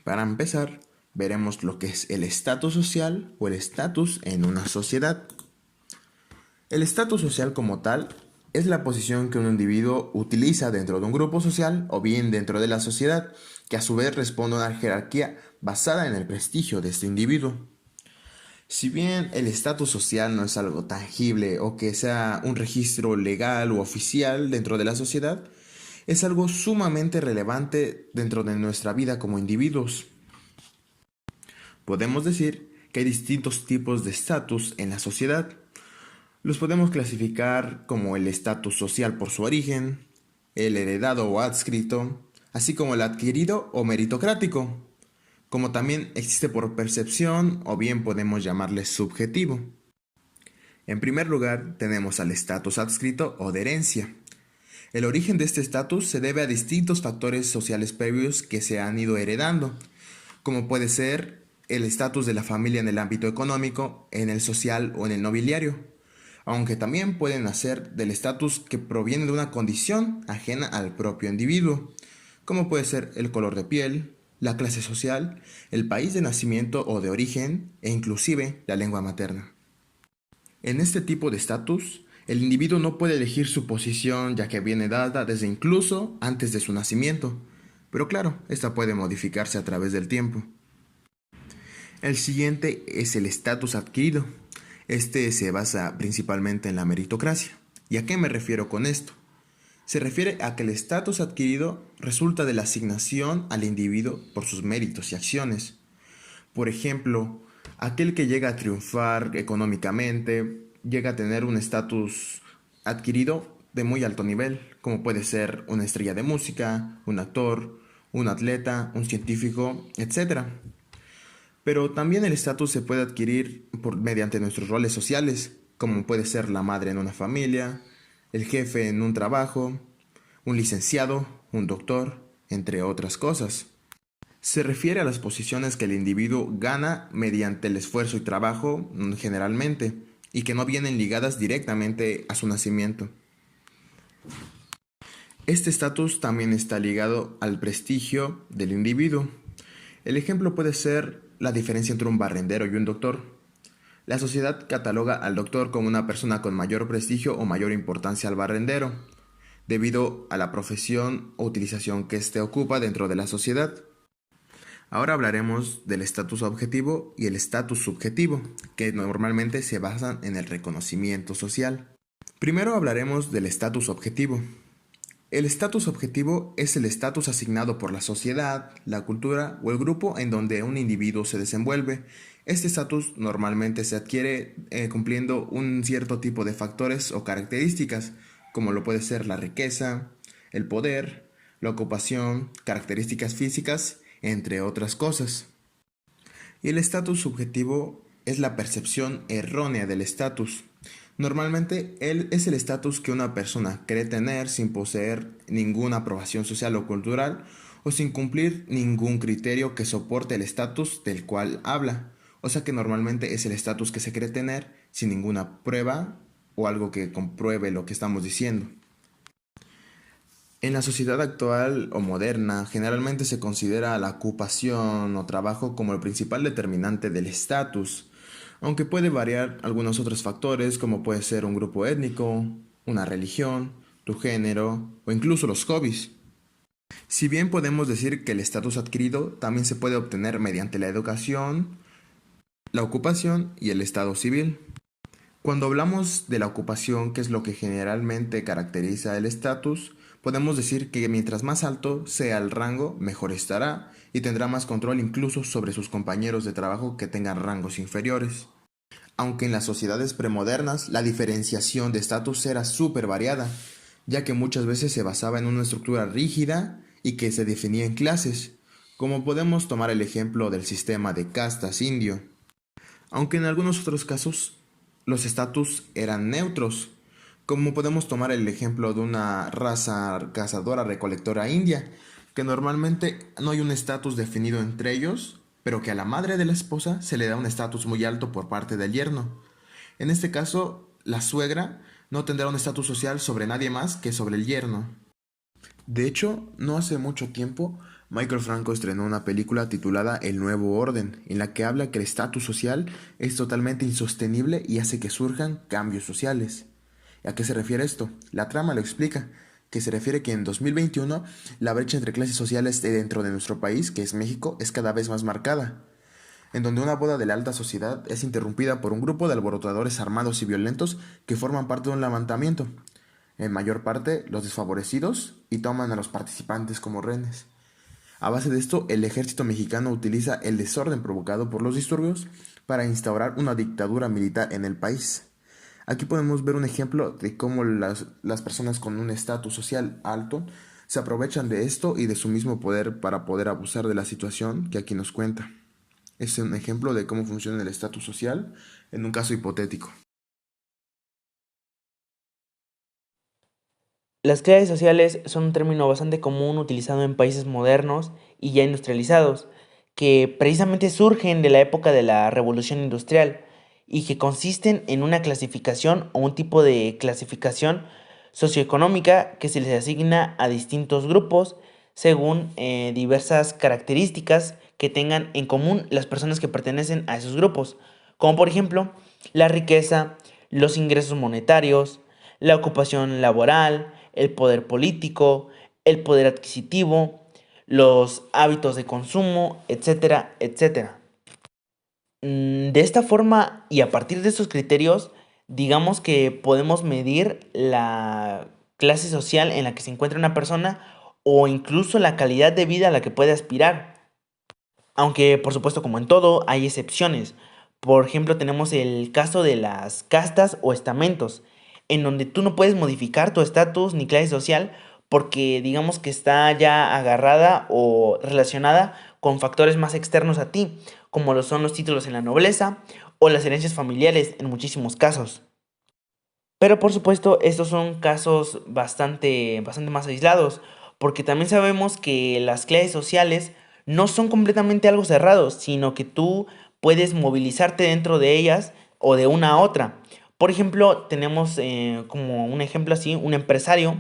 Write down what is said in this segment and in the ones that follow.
Para empezar, veremos lo que es el estatus social o el estatus en una sociedad. El estatus social como tal es la posición que un individuo utiliza dentro de un grupo social o bien dentro de la sociedad, que a su vez responde a una jerarquía basada en el prestigio de este individuo. Si bien el estatus social no es algo tangible o que sea un registro legal u oficial dentro de la sociedad, es algo sumamente relevante dentro de nuestra vida como individuos. Podemos decir que hay distintos tipos de estatus en la sociedad. Los podemos clasificar como el estatus social por su origen, el heredado o adscrito, así como el adquirido o meritocrático, como también existe por percepción o bien podemos llamarle subjetivo. En primer lugar, tenemos al estatus adscrito o de herencia. El origen de este estatus se debe a distintos factores sociales previos que se han ido heredando, como puede ser el estatus de la familia en el ámbito económico, en el social o en el nobiliario, aunque también pueden nacer del estatus que proviene de una condición ajena al propio individuo, como puede ser el color de piel, la clase social, el país de nacimiento o de origen e inclusive la lengua materna. En este tipo de estatus, el individuo no puede elegir su posición ya que viene dada desde incluso antes de su nacimiento, pero claro, esta puede modificarse a través del tiempo. El siguiente es el estatus adquirido. Este se basa principalmente en la meritocracia. ¿Y a qué me refiero con esto? Se refiere a que el estatus adquirido resulta de la asignación al individuo por sus méritos y acciones. Por ejemplo, aquel que llega a triunfar económicamente, llega a tener un estatus adquirido de muy alto nivel, como puede ser una estrella de música, un actor, un atleta, un científico, etc. Pero también el estatus se puede adquirir mediante nuestros roles sociales, como puede ser la madre en una familia, el jefe en un trabajo, un licenciado, un doctor, entre otras cosas. Se refiere a las posiciones que el individuo gana mediante el esfuerzo y trabajo generalmente, y que no vienen ligadas directamente a su nacimiento. Este estatus también está ligado al prestigio del individuo. El ejemplo puede ser la diferencia entre un barrendero y un doctor. La sociedad cataloga al doctor como una persona con mayor prestigio o mayor importancia al barrendero, debido a la profesión o utilización que éste ocupa dentro de la sociedad. Ahora hablaremos del estatus objetivo y el estatus subjetivo, que normalmente se basan en el reconocimiento social. Primero hablaremos del estatus objetivo. El estatus objetivo es el estatus asignado por la sociedad, la cultura o el grupo en donde un individuo se desenvuelve. Este estatus normalmente se adquiere cumpliendo un cierto tipo de factores o características, como lo puede ser la riqueza, el poder, la ocupación, características físicas, entre otras cosas. Y el estatus subjetivo es la percepción errónea del estatus. Normalmente es el estatus que una persona cree tener sin poseer ninguna aprobación social o cultural o sin cumplir ningún criterio que soporte el estatus del cual habla. O sea que normalmente es el estatus que se cree tener sin ninguna prueba o algo que compruebe lo que estamos diciendo. En la sociedad actual o moderna, generalmente se considera la ocupación o trabajo como el principal determinante del estatus, aunque puede variar algunos otros factores como puede ser un grupo étnico, una religión, tu género o incluso los hobbies. Si bien podemos decir que el estatus adquirido también se puede obtener mediante la educación, la ocupación y el estado civil. Cuando hablamos de la ocupación, que es lo que generalmente caracteriza el estatus, podemos decir que mientras más alto sea el rango, mejor estará y tendrá más control incluso sobre sus compañeros de trabajo que tengan rangos inferiores. Aunque en las sociedades premodernas la diferenciación de estatus era súper variada, ya que muchas veces se basaba en una estructura rígida y que se definía en clases, como podemos tomar el ejemplo del sistema de castas indio. Aunque en algunos otros casos los estatus eran neutros, como podemos tomar el ejemplo de una raza cazadora-recolectora india, que normalmente no hay un estatus definido entre ellos, pero que a la madre de la esposa se le da un estatus muy alto por parte del yerno. En este caso, la suegra no tendrá un estatus social sobre nadie más que sobre el yerno. De hecho, no hace mucho tiempo, Michael Franco estrenó una película titulada El Nuevo Orden, en la que habla que el estatus social es totalmente insostenible y hace que surjan cambios sociales. ¿A qué se refiere esto? La trama lo explica, que se refiere que en 2021 la brecha entre clases sociales dentro de nuestro país, que es México, es cada vez más marcada, en donde una boda de la alta sociedad es interrumpida por un grupo de alborotadores armados y violentos que forman parte de un levantamiento, en mayor parte los desfavorecidos, y toman a los participantes como rehenes. A base de esto, el ejército mexicano utiliza el desorden provocado por los disturbios para instaurar una dictadura militar en el país. Aquí podemos ver un ejemplo de cómo las personas con un estatus social alto se aprovechan de esto y de su mismo poder para poder abusar de la situación que aquí nos cuenta. Es un ejemplo de cómo funciona el estatus social en un caso hipotético. Las clases sociales son un término bastante común utilizado en países modernos y ya industrializados, que precisamente surgen de la época de la Revolución Industrial y que consisten en una clasificación o un tipo de clasificación socioeconómica que se les asigna a distintos grupos según diversas características que tengan en común las personas que pertenecen a esos grupos, como por ejemplo la riqueza, los ingresos monetarios, la ocupación laboral, el poder político, el poder adquisitivo, los hábitos de consumo, etcétera, etcétera. De esta forma y a partir de estos criterios, digamos que podemos medir la clase social en la que se encuentra una persona o incluso la calidad de vida a la que puede aspirar. Aunque, por supuesto, como en todo, hay excepciones. Por ejemplo, tenemos el caso de las castas o estamentos, en donde tú no puedes modificar tu estatus ni clase social porque digamos que está ya agarrada o relacionada con factores más externos a ti, como lo son los títulos en la nobleza o las herencias familiares en muchísimos casos. Pero por supuesto, estos son casos bastante más aislados, porque también sabemos que las clases sociales no son completamente algo cerrado, sino que tú puedes movilizarte dentro de ellas o de una a otra. Por ejemplo, tenemos como un ejemplo así, un empresario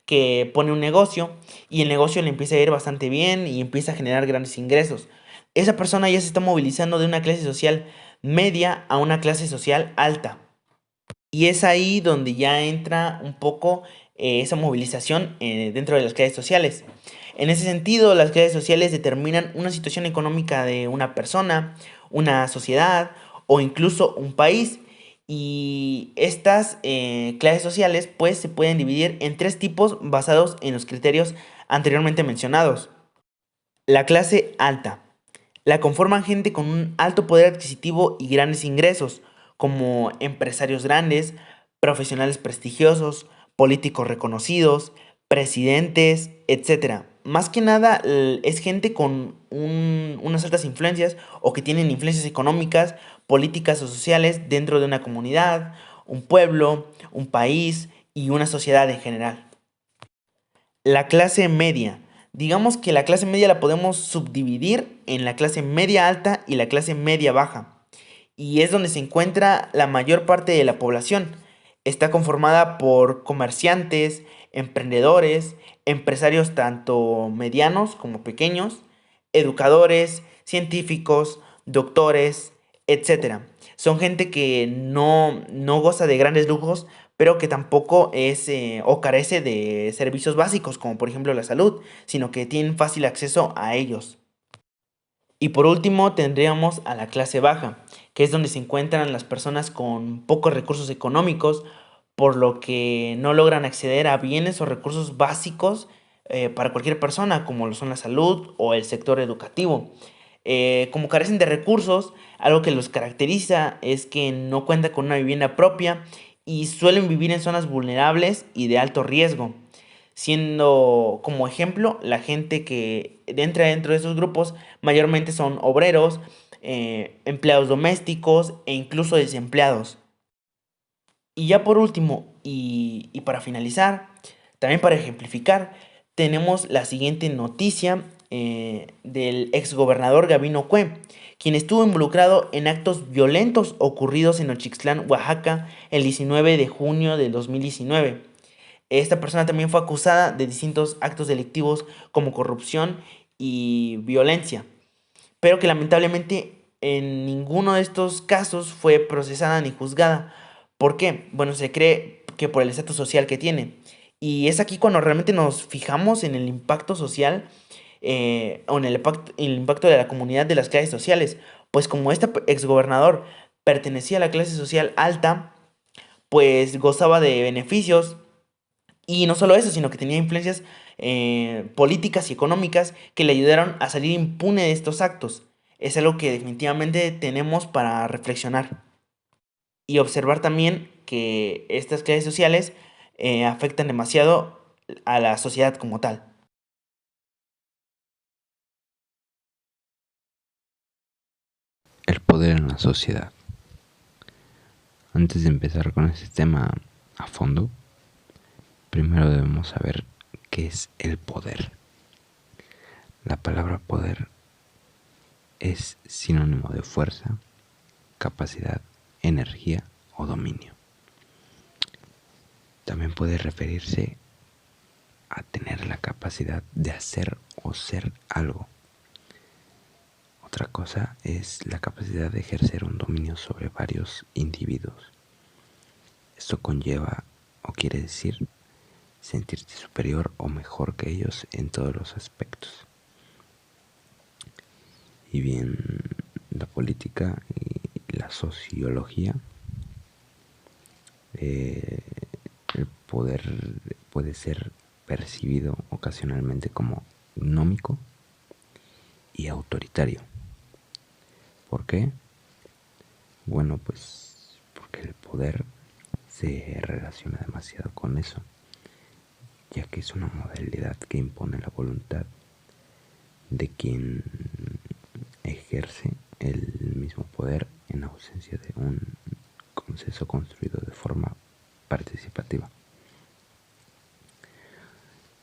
que pone un negocio y el negocio le empieza a ir bastante bien y empieza a generar grandes ingresos. Esa persona ya se está movilizando de una clase social media a una clase social alta. Y es ahí donde ya entra un poco esa movilización dentro de las clases sociales. En ese sentido, las clases sociales determinan una situación económica de una persona, una sociedad o incluso un país. Y estas clases sociales pues se pueden dividir en tres tipos basados en los criterios anteriormente mencionados. La clase alta. La conforman gente con un alto poder adquisitivo y grandes ingresos, como empresarios grandes, profesionales prestigiosos, políticos reconocidos, presidentes, etcétera. Más que nada es gente con unas altas influencias o que tienen influencias económicas, políticas o sociales dentro de una comunidad, un pueblo, un país y una sociedad en general. La clase media. Digamos que la clase media la podemos subdividir en la clase media alta y la clase media baja. Y es donde se encuentra la mayor parte de la población. Está conformada por comerciantes, emprendedores, empresarios tanto medianos como pequeños, educadores, científicos, doctores, etcétera. Son gente que no goza de grandes lujos, pero que tampoco es o carece de servicios básicos, como por ejemplo la salud, sino que tienen fácil acceso a ellos. Y por último tendríamos a la clase baja, que es donde se encuentran las personas con pocos recursos económicos, por lo que no logran acceder a bienes o recursos básicos para cualquier persona, como lo son la salud o el sector educativo. Como carecen de recursos, algo que los caracteriza es que no cuentan con una vivienda propia y suelen vivir en zonas vulnerables y de alto riesgo, siendo como ejemplo la gente que entra dentro de esos grupos mayormente son obreros, empleados domésticos e incluso desempleados. Y ya por último, y para finalizar, también para ejemplificar, tenemos la siguiente noticia del exgobernador Gabino Cue, quien estuvo involucrado en actos violentos ocurridos en Nochixtlán, Oaxaca, el 19 de junio de 2019. Esta persona también fue acusada de distintos actos delictivos como corrupción y violencia, pero que lamentablemente en ninguno de estos casos fue procesada ni juzgada. ¿Por qué? Bueno, se cree que por el estatus social que tiene. Y es aquí cuando realmente nos fijamos en el impacto social o en el impacto de la comunidad de las clases sociales. Pues como este exgobernador pertenecía a la clase social alta, pues gozaba de beneficios y no solo eso, sino que tenía influencias políticas y económicas que le ayudaron a salir impune de estos actos. Es algo que definitivamente tenemos para reflexionar y observar también que estas clases sociales afectan demasiado a la sociedad como tal. El poder en la sociedad. Antes de empezar con este tema a fondo, primero debemos saber qué es el poder. La palabra poder es sinónimo de fuerza, capacidad, energía o dominio. También puede referirse a tener la capacidad de hacer o ser algo. Otra cosa es la capacidad de ejercer un dominio sobre varios individuos. Esto conlleva o quiere decir sentirte superior o mejor que ellos en todos los aspectos. Y bien, la política y la sociología, el poder puede ser percibido ocasionalmente como gnómico y autoritario. ¿Por qué? Bueno, pues porque el poder se relaciona demasiado con eso, ya que es una modalidad que impone la voluntad de quien ejerce el mismo poder en ausencia de un consenso construido de forma participativa.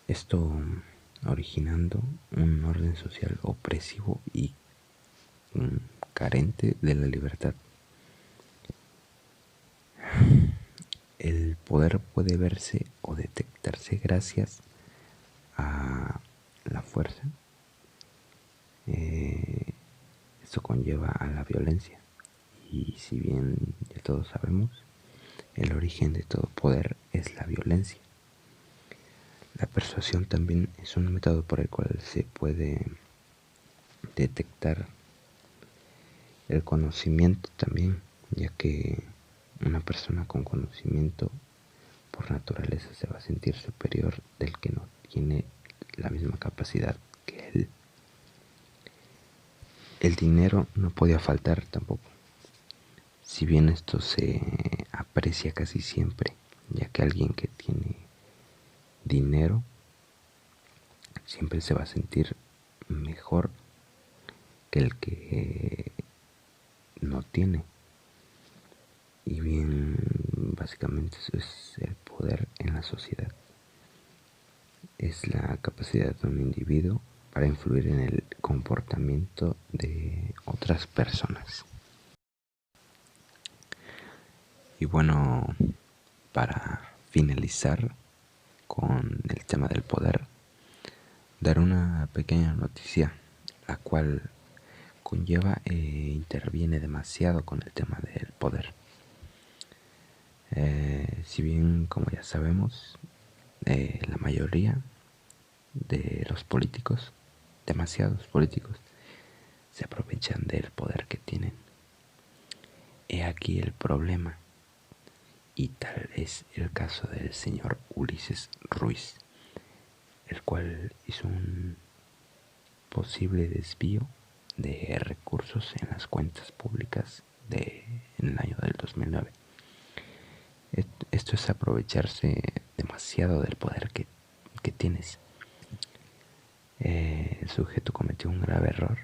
Esto originando un orden social opresivo y carente de la libertad. El poder puede verse o detectarse gracias a la fuerza. Esto conlleva a la violencia. Y si bien ya todos sabemos, el origen de todo poder es la violencia. La persuasión también es un método por el cual se puede detectar el conocimiento también, ya que una persona con conocimiento por naturaleza se va a sentir superior del que no tiene la misma capacidad que él. El dinero no podía faltar tampoco, si bien esto se aprecia casi siempre, ya que alguien que tiene dinero siempre se va a sentir mejor que el que no tiene. Y bien, básicamente eso es el poder en la sociedad. Es la capacidad de un individuo para influir en el comportamiento de otras personas. Y bueno, para finalizar con el tema del poder, dar una pequeña noticia, la cual conlleva e interviene demasiado con el tema del poder. Si bien, como ya sabemos, la mayoría de los políticos, demasiados políticos, se aprovechan del poder que tienen. He aquí el problema, y tal es el caso del señor Ulises Ruiz, el cual hizo un posible desvío de recursos en las cuentas públicas en el año del 2009. Esto es aprovecharse demasiado del poder que tienes. El sujeto cometió un grave error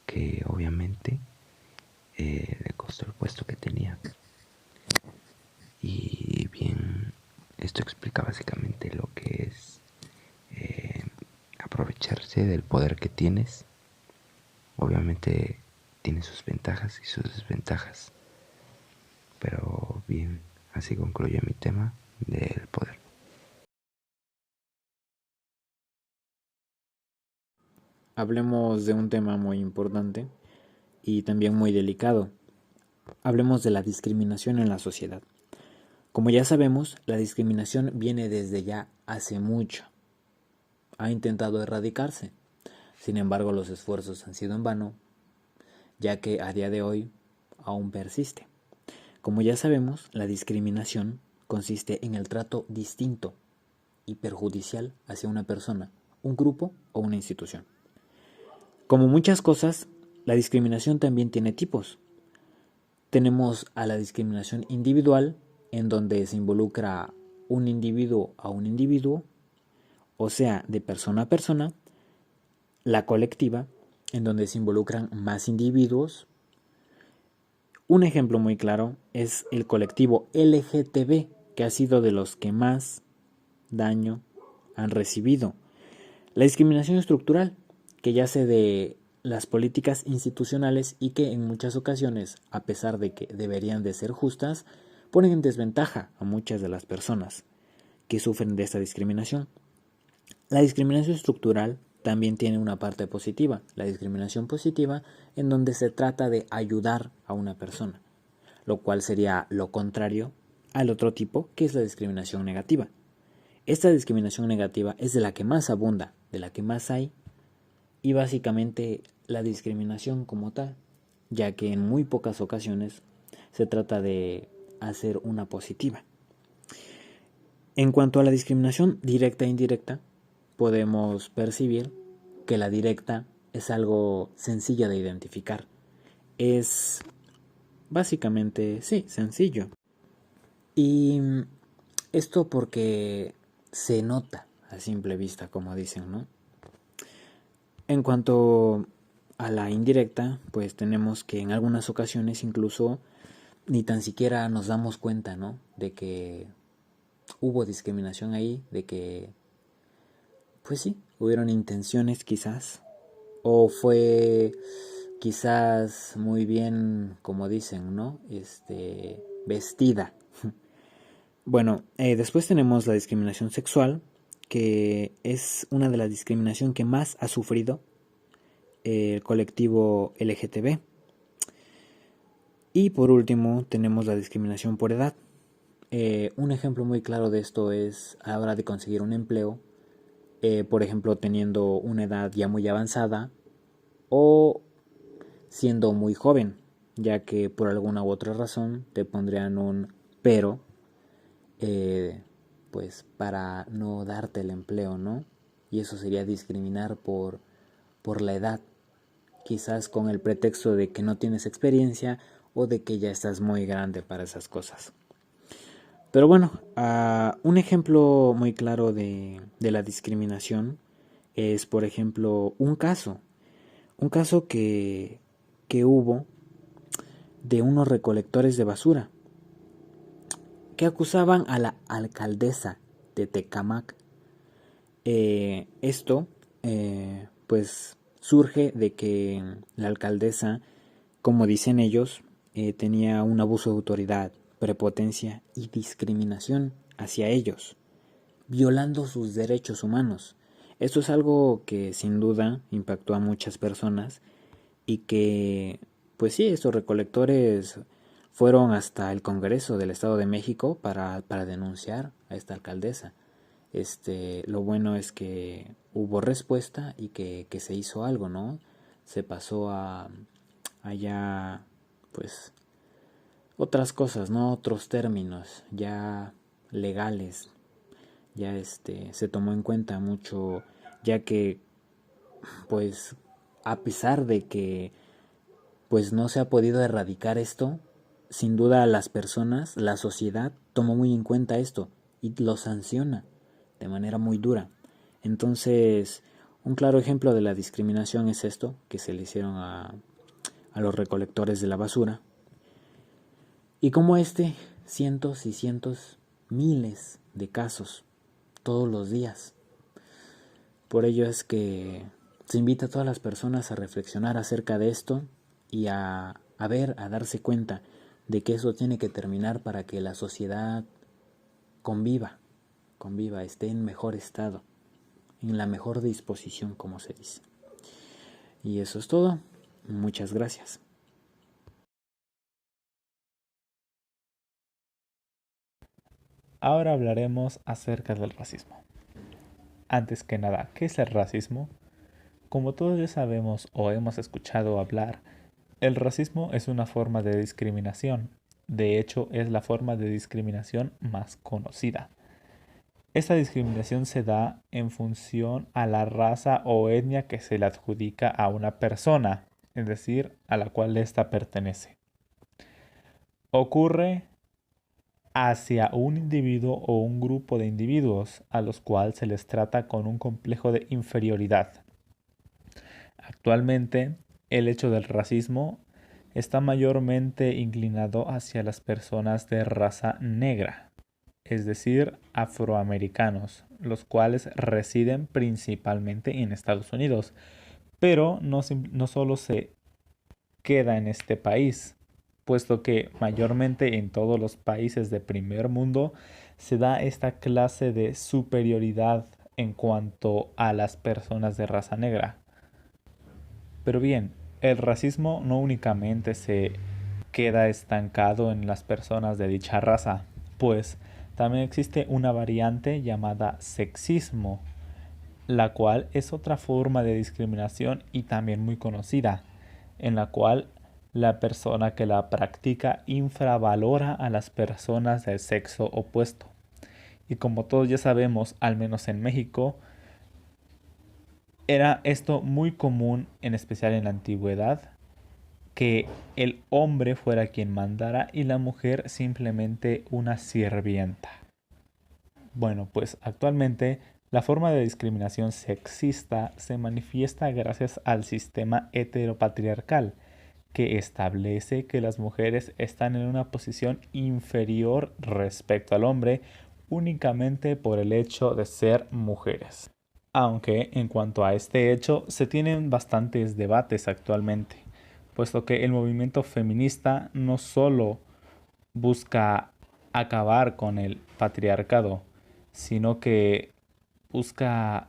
que obviamente le costó el puesto que tenía. Y bien, esto explica básicamente lo que es aprovecharse del poder que tienes. Obviamente tiene sus ventajas y sus desventajas. Pero bien, así concluye mi tema del poder. hablemos de un tema muy importante y también muy delicado. Hablemos de la discriminación en la sociedad. Como ya sabemos, la discriminación viene desde ya hace mucho. Ha intentado erradicarse. Sin embargo, los esfuerzos han sido en vano, ya que a día de hoy aún persiste. Como ya sabemos, la discriminación consiste en el trato distinto y perjudicial hacia una persona, un grupo o una institución. Como muchas cosas, la discriminación también tiene tipos. Tenemos a la discriminación individual, en donde se involucra un individuo a un individuo, o sea, de persona a persona. La colectiva, en donde se involucran más individuos. Un ejemplo muy claro es el colectivo LGTB, que ha sido de los que más daño han recibido. La discriminación estructural, que yace de las políticas institucionales y que en muchas ocasiones, a pesar de que deberían de ser justas, ponen en desventaja a muchas de las personas que sufren de esta discriminación. La discriminación estructural también tiene una parte positiva, la discriminación positiva, en donde se trata de ayudar a una persona, lo cual sería lo contrario al otro tipo, que es la discriminación negativa. Esta discriminación negativa es de la que más abunda, de la que más hay, y básicamente la discriminación como tal, ya que en muy pocas ocasiones se trata de hacer una positiva. En cuanto a la discriminación directa e indirecta, podemos percibir que la directa es algo sencilla de identificar. Es básicamente, sí, sencillo. Y esto porque se nota a simple vista, como dicen, ¿no? En cuanto a la indirecta, pues tenemos que en algunas ocasiones incluso ni tan siquiera nos damos cuenta, ¿no? De que hubo discriminación ahí, de que, pues sí, hubieron intenciones quizás, o fue quizás muy bien, como dicen, ¿no? Vestida. Bueno, después tenemos la discriminación sexual, que es una de las discriminaciones que más ha sufrido el colectivo LGTB. Y por último tenemos la discriminación por edad. Un ejemplo muy claro de esto es a la hora de conseguir un empleo, por ejemplo teniendo una edad ya muy avanzada o siendo muy joven, ya que por alguna u otra razón te pondrían un pero, pues para no darte el empleo, ¿no? Y eso sería discriminar por la edad, quizás con el pretexto de que no tienes experiencia o de que ya estás muy grande para esas cosas. Pero bueno, un ejemplo muy claro de la discriminación es, por ejemplo, un caso que hubo de unos recolectores de basura que acusaban a la alcaldesa de Tecámac. Esto, pues, surge de que la alcaldesa, como dicen ellos, tenía un abuso de autoridad, prepotencia y discriminación hacia ellos, violando sus derechos humanos. Esto es algo que sin duda impactó a muchas personas y que, pues sí, estos recolectores fueron hasta el Congreso del Estado de México para denunciar a esta alcaldesa. Lo bueno es que hubo respuesta y que se hizo algo, ¿no? Se pasó a allá, pues, otras cosas, ¿no? Otros términos ya legales. Ya se tomó en cuenta mucho, ya que, pues, a pesar de que, pues, no se ha podido erradicar esto, sin duda las personas, la sociedad, tomó muy en cuenta esto y lo sanciona de manera muy dura. Entonces, un claro ejemplo de la discriminación es esto que se le hicieron a los recolectores de la basura. Y como cientos y cientos, miles de casos todos los días. Por ello es que se invita a todas las personas a reflexionar acerca de esto y a darse cuenta de que eso tiene que terminar para que la sociedad conviva, esté en mejor estado, en la mejor disposición, como se dice. Y eso es todo. Muchas gracias. Ahora hablaremos acerca del racismo. Antes que nada, ¿qué es el racismo? Como todos ya sabemos o hemos escuchado hablar, el racismo es una forma de discriminación. De hecho, es la forma de discriminación más conocida. Esta discriminación se da en función a la raza o etnia que se le adjudica a una persona, es decir, a la cual ésta pertenece. Ocurre hacia un individuo o un grupo de individuos a los cuales se les trata con un complejo de inferioridad. Actualmente, el hecho del racismo está mayormente inclinado hacia las personas de raza negra, es decir, afroamericanos, los cuales residen principalmente en Estados Unidos, pero no solo se queda en este país, puesto que mayormente en todos los países de primer mundo se da esta clase de superioridad en cuanto a las personas de raza negra. Pero bien, el racismo no únicamente se queda estancado en las personas de dicha raza, pues también existe una variante llamada sexismo, la cual es otra forma de discriminación y también muy conocida, en la cual la persona que la practica infravalora a las personas del sexo opuesto. Y como todos ya sabemos, al menos en México, era esto muy común, en especial en la antigüedad, que el hombre fuera quien mandara y la mujer simplemente una sirvienta. Bueno, pues actualmente la forma de discriminación sexista se manifiesta gracias al sistema heteropatriarcal, que establece que las mujeres están en una posición inferior respecto al hombre únicamente por el hecho de ser mujeres. Aunque en cuanto a este hecho se tienen bastantes debates actualmente, puesto que el movimiento feminista no solo busca acabar con el patriarcado, sino que busca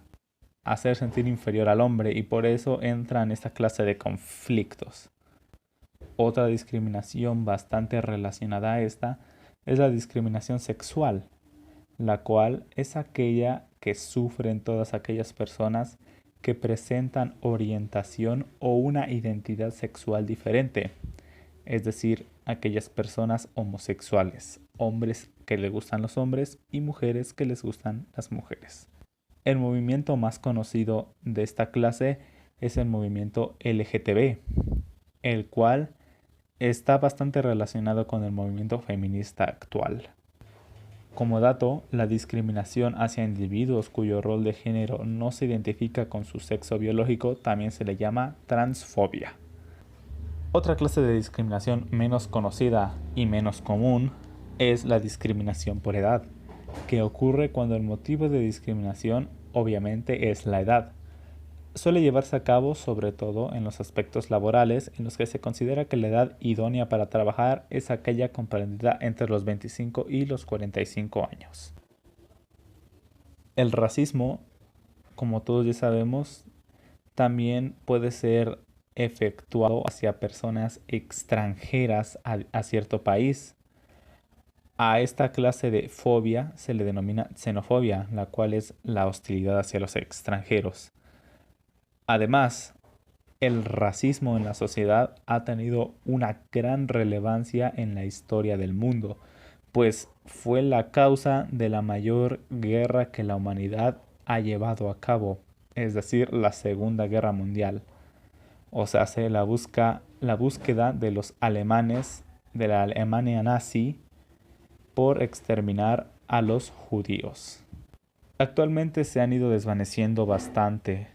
hacer sentir inferior al hombre y por eso entra en esta clase de conflictos. Otra discriminación bastante relacionada a esta es la discriminación sexual, la cual es aquella que sufren todas aquellas personas que presentan orientación o una identidad sexual diferente, es decir, aquellas personas homosexuales, hombres que les gustan los hombres y mujeres que les gustan las mujeres. El movimiento más conocido de esta clase es el movimiento LGTB, el cual está bastante relacionado con el movimiento feminista actual. Como dato, la discriminación hacia individuos cuyo rol de género no se identifica con su sexo biológico también se le llama transfobia. Otra clase de discriminación menos conocida y menos común es la discriminación por edad, que ocurre cuando el motivo de discriminación obviamente es la edad. Suele llevarse a cabo sobre todo en los aspectos laborales en los que se considera que la edad idónea para trabajar es aquella comprendida entre los 25 y los 45 años. El racismo, como todos ya sabemos, también puede ser efectuado hacia personas extranjeras a cierto país. A esta clase de fobia se le denomina xenofobia, la cual es la hostilidad hacia los extranjeros. Además, el racismo en la sociedad ha tenido una gran relevancia en la historia del mundo, pues fue la causa de la mayor guerra que la humanidad ha llevado a cabo, es decir, la Segunda Guerra Mundial. O sea, la búsqueda de los alemanes, de la Alemania nazi, por exterminar a los judíos. Actualmente se han ido desvaneciendo bastante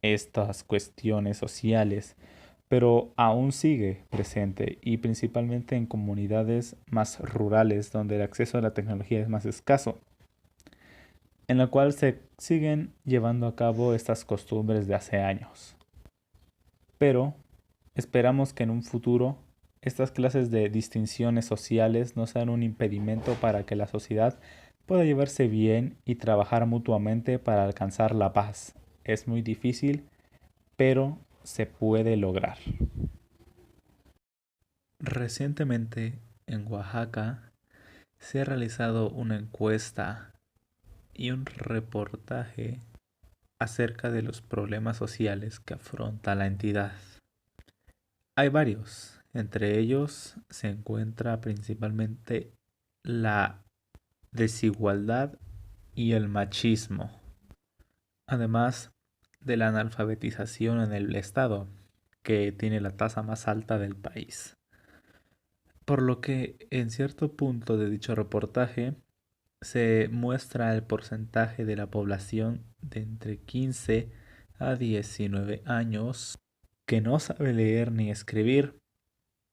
estas cuestiones sociales, pero aún sigue presente y principalmente en comunidades más rurales donde el acceso a la tecnología es más escaso, en la cual se siguen llevando a cabo estas costumbres de hace años. Pero esperamos que en un futuro estas clases de distinciones sociales no sean un impedimento para que la sociedad pueda llevarse bien y trabajar mutuamente para alcanzar la paz. Es muy difícil, pero se puede lograr. Recientemente en Oaxaca se ha realizado una encuesta y un reportaje acerca de los problemas sociales que afronta la entidad. Hay varios, entre ellos se encuentra principalmente la desigualdad y el machismo, además de la analfabetización en el estado, que tiene la tasa más alta del país. Por lo que en cierto punto de dicho reportaje se muestra el porcentaje de la población de entre 15 a 19 años que no sabe leer ni escribir,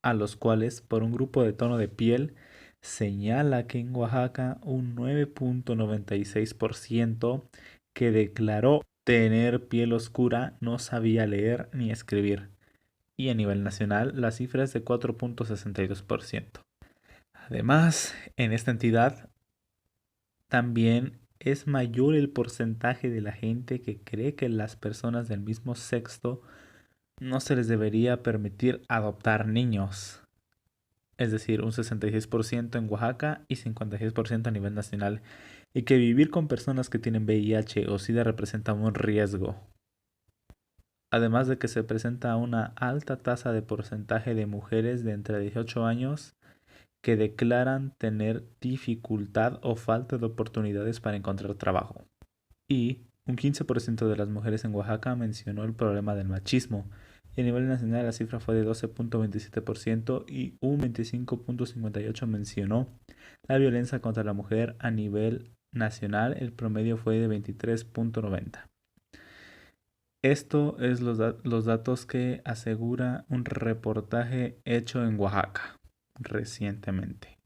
a los cuales por un grupo de tono de piel señala que en Oaxaca un 9.96% que declaró tener piel oscura no sabía leer ni escribir, y a nivel nacional la cifra es de 4.62%. Además, en esta entidad también es mayor el porcentaje de la gente que cree que las personas del mismo sexo no se les debería permitir adoptar niños. Es decir, un 66% en Oaxaca y 56% a nivel nacional. Y que vivir con personas que tienen VIH o SIDA representa un riesgo. Además de que se presenta una alta tasa de porcentaje de mujeres de entre 18 años que declaran tener dificultad o falta de oportunidades para encontrar trabajo. Y un 15% de las mujeres en Oaxaca mencionó el problema del machismo. Y a nivel nacional la cifra fue de 12.27% y un 25.58% mencionó la violencia contra la mujer. A nivel nacional el promedio fue de 23.90%. Esto es los datos que asegura un reportaje hecho en Oaxaca recientemente.